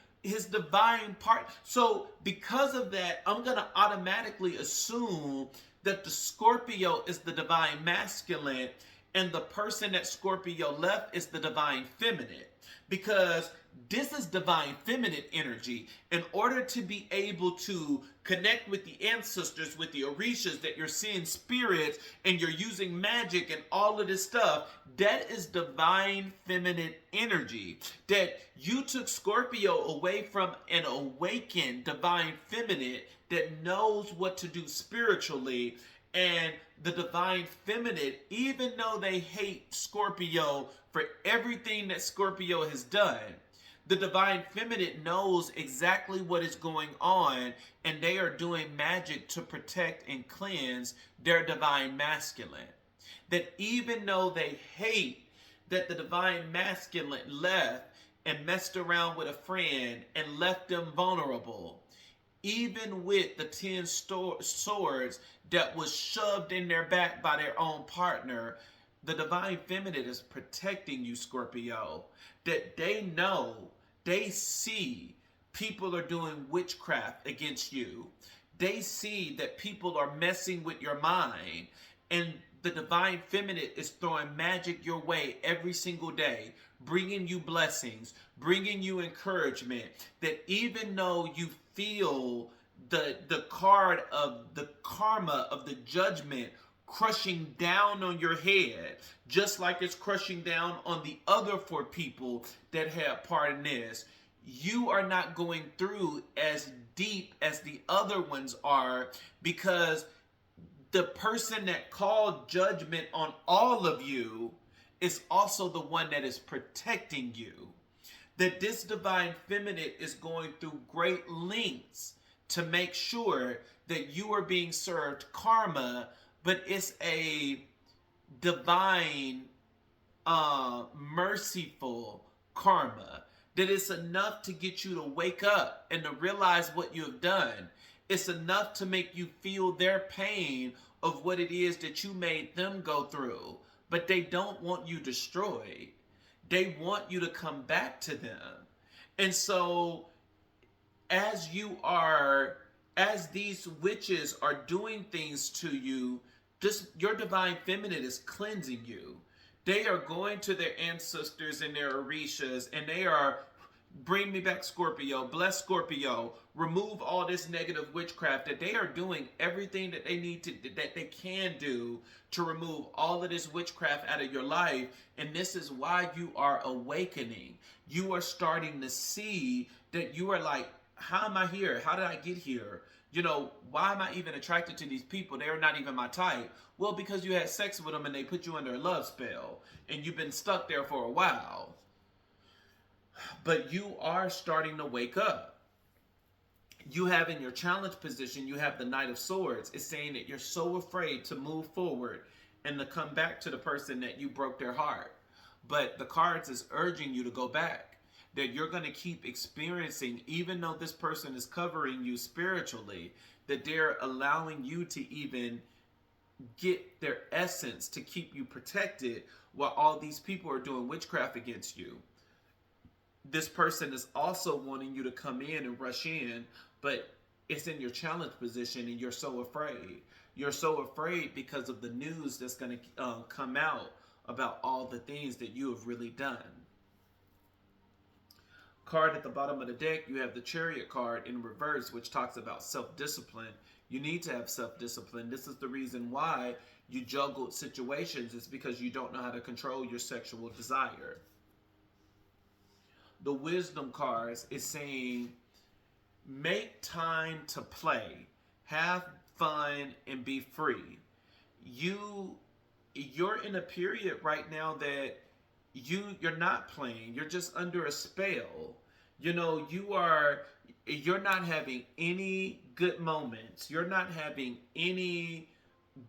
part. So because of that, I'm going to automatically assume that the Scorpio is the divine masculine and the person that Scorpio left is the divine feminine. Because this is divine feminine energy. In order to be able to connect with the ancestors, with the Orishas, that you're seeing spirits and you're using magic and all of this stuff, that is divine feminine energy. That you took Scorpio away from an awakened divine feminine that knows what to do spiritually. And the divine feminine, even though they hate Scorpio for everything that Scorpio has done, the divine feminine knows exactly what is going on, and they are doing magic to protect and cleanse their divine masculine. That even though they hate that the divine masculine left and messed around with a friend and left them vulnerable, even with the 10 swords that was shoved in their back by their own partner, the divine feminine is protecting you, Scorpio. That they know, they see people are doing witchcraft against you. They see that people are messing with your mind. And the divine feminine is throwing magic your way every single day, bringing you blessings, bringing you encouragement. That even though you feel the card of the karma of the judgment crushing down on your head, just like it's crushing down on the other 4 people that had part in this, you are not going through as deep as the other ones are, because the person that called judgment on all of you is also the one that is protecting you. that this divine feminine is going through great lengths to make sure that you are being served karma, but it's a divine, merciful karma. That it's enough to get you to wake up and to realize what you have done. It's enough to make you feel their pain of what it is that you made them go through. But they don't want you destroyed. They want you to come back to them. And so as these witches are doing things to you, your divine feminine is cleansing you. They are going to their ancestors and their orishas, and they are, bring me back Scorpio, bless Scorpio, remove all this negative witchcraft, that they are doing everything that they need to, that they can do to remove all of this witchcraft out of your life. And this is why you are awakening. You are starting to see that you are like, how am I here? How did I get here? Why am I even attracted to these people? They're not even my type. Well, because you had sex with them and they put you under a love spell and you've been stuck there for a while. But you are starting to wake up. You have in your challenge position, you have the Knight of Swords. It's saying that you're so afraid to move forward and to come back to the person that you broke their heart. But the cards is urging you to go back. That you're going to keep experiencing, even though this person is covering you spiritually, that they're allowing you to even get their essence to keep you protected while all these people are doing witchcraft against you. This person is also wanting you to come in and rush in, but it's in your challenge position and you're so afraid. You're so afraid because of the news that's going to come out about all the things that you have really done. Card at the bottom of the deck, you have the Chariot card in reverse, which talks about self-discipline. You need to have self-discipline. This is the reason why you juggled situations. It's because you don't know how to control your sexual desire. The Wisdom cards is saying, make time to play, have fun, and be free. You're in a period right now that you're not playing. You're just under a spell. You're not having any good moments. You're not having any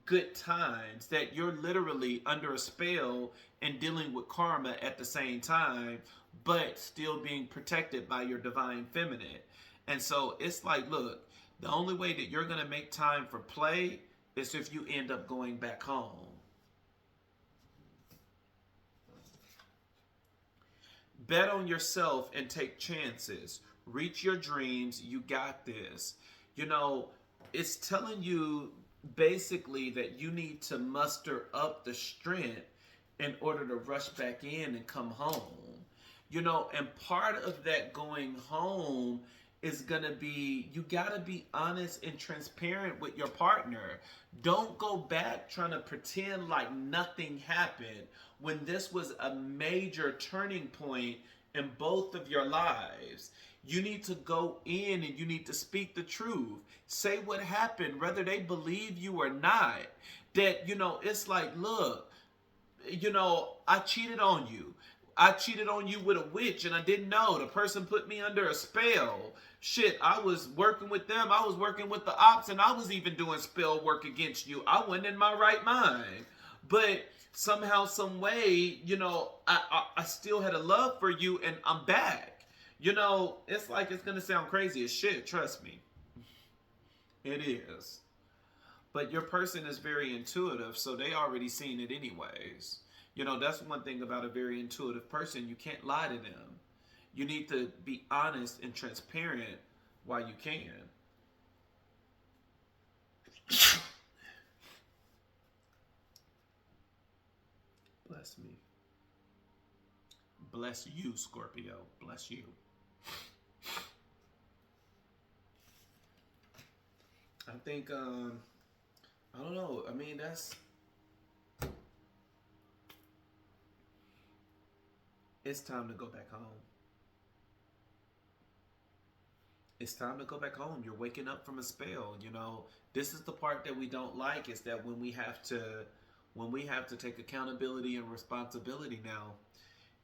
good times. That you're literally under a spell and dealing with karma at the same time, but still being protected by your divine feminine. And so it's like, look, the only way that you're going to make time for play is if you end up going back home. Bet on yourself and take chances. Reach your dreams. You got this. It's telling you basically that you need to muster up the strength in order to rush back in and come home. And part of that going home is going to be, you got to be honest and transparent with your partner. Don't go back trying to pretend like nothing happened when this was a major turning point in both of your lives. You need to go in and you need to speak the truth. Say what happened, whether they believe you or not. That, it's like, look, I cheated on you. I cheated on you with a witch and I didn't know. The person put me under a spell. Shit, I was working with them. I was working with the ops and I was even doing spell work against you. I wasn't in my right mind. But somehow, some way, I still had a love for you and I'm back. It's like, it's going to sound crazy as shit. Trust me. It is. But your person is very intuitive, so they already seen it anyways. That's one thing about a very intuitive person. You can't lie to them. You need to be honest and transparent while you can. Bless me. Bless you, Scorpio. Bless you. I think, I don't know. I mean, it's time to go back home. It's time to go back home. You're waking up from a spell. This is the part that we don't like, is that when we have to take accountability and responsibility now,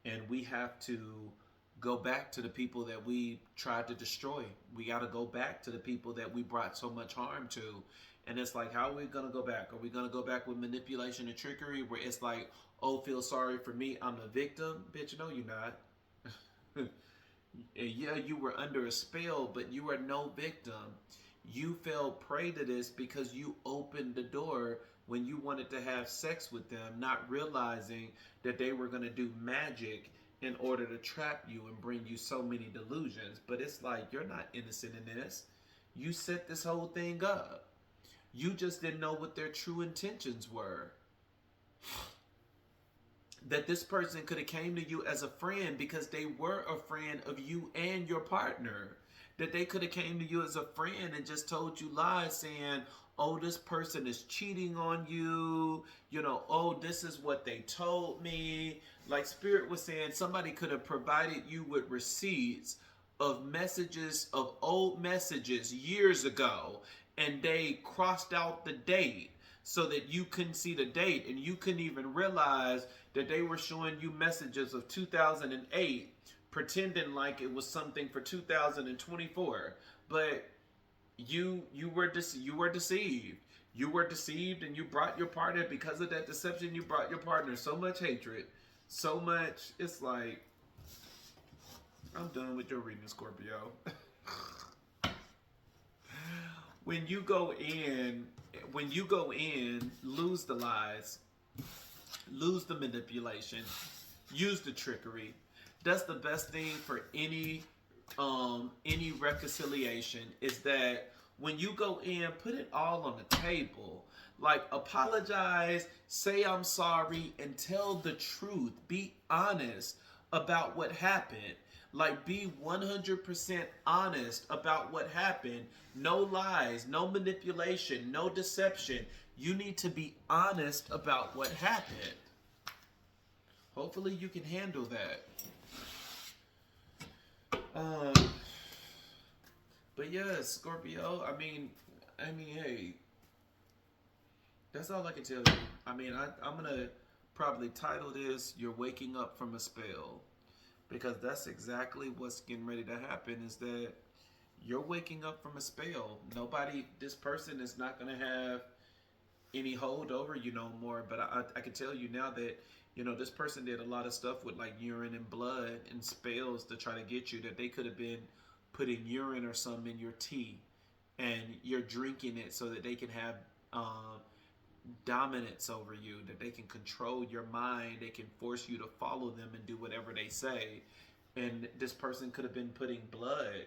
and we have to go back to the people that we tried to destroy. We got to go back to the people that we brought so much harm to. And it's like, how are we going to go back? Are we going to go back with manipulation and trickery where it's like, oh, feel sorry for me, I'm the victim? Bitch, no, you're not. Yeah, you were under a spell, but you are no victim. You fell prey to this because you opened the door when you wanted to have sex with them, not realizing that they were going to do magic in order to trap you and bring you so many delusions. But it's like, you're not innocent in this. You set this whole thing up. You just didn't know what their true intentions were. That this person could have came to you as a friend because they were a friend of you and your partner. That they could have came to you as a friend and just told you lies saying, oh, this person is cheating on you. You know, oh, this is what they told me. Like Spirit was saying, somebody could have provided you with receipts of messages, of old messages years ago, and they crossed out the date so that you couldn't see the date and you couldn't even realize that they were showing you messages of 2008 pretending like it was something for 2024. But you were deceived. You were deceived, and you brought your partner, because of that deception, you brought your partner so much hatred, so much. It's like, I'm done with your reading, Scorpio. When you go in, lose the lies, lose the manipulation, use the trickery. That's the best thing for any reconciliation, is that when you go in, put it all on the table. Like, apologize, say I'm sorry, and tell the truth. Be honest about what happened. Like, be 100% honest about what happened. No lies, no manipulation, no deception. You need to be honest about what happened. Hopefully you can handle that. But yeah, Scorpio, I mean, hey, that's all I can tell you. I mean, I'm gonna probably title this, You're Waking Up from a Spell. Because that's exactly what's getting ready to happen, is that you're waking up from a spell. This person is not going to have any hold over you no more. But I can tell you now that, this person did a lot of stuff with like urine and blood and spells to try to get you, that they could have been putting urine or something in your tea and you're drinking it so that they can have dominance over you, that they can control your mind, they can force you to follow them and do whatever they say. And this person could have been putting blood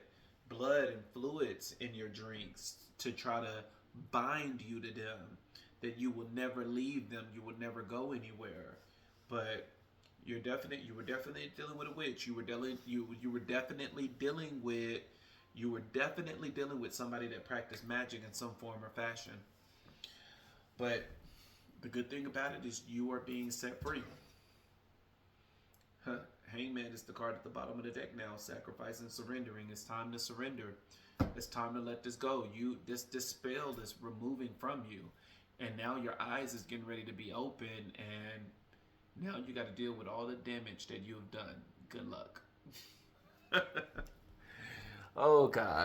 and fluids in your drinks to try to bind you to them, that you will never leave them, you will never go anywhere. But you were definitely dealing with a witch. You were definitely dealing with somebody that practiced magic in some form or fashion. But the good thing about it is you are being set free. Hangman is the card at the bottom of the deck now. Sacrifice and surrendering. It's time to surrender. It's time to let this go. This spell is removing from you. And now your eyes is getting ready to be open. And now you got to deal with all the damage that you've done. Good luck. Oh, God.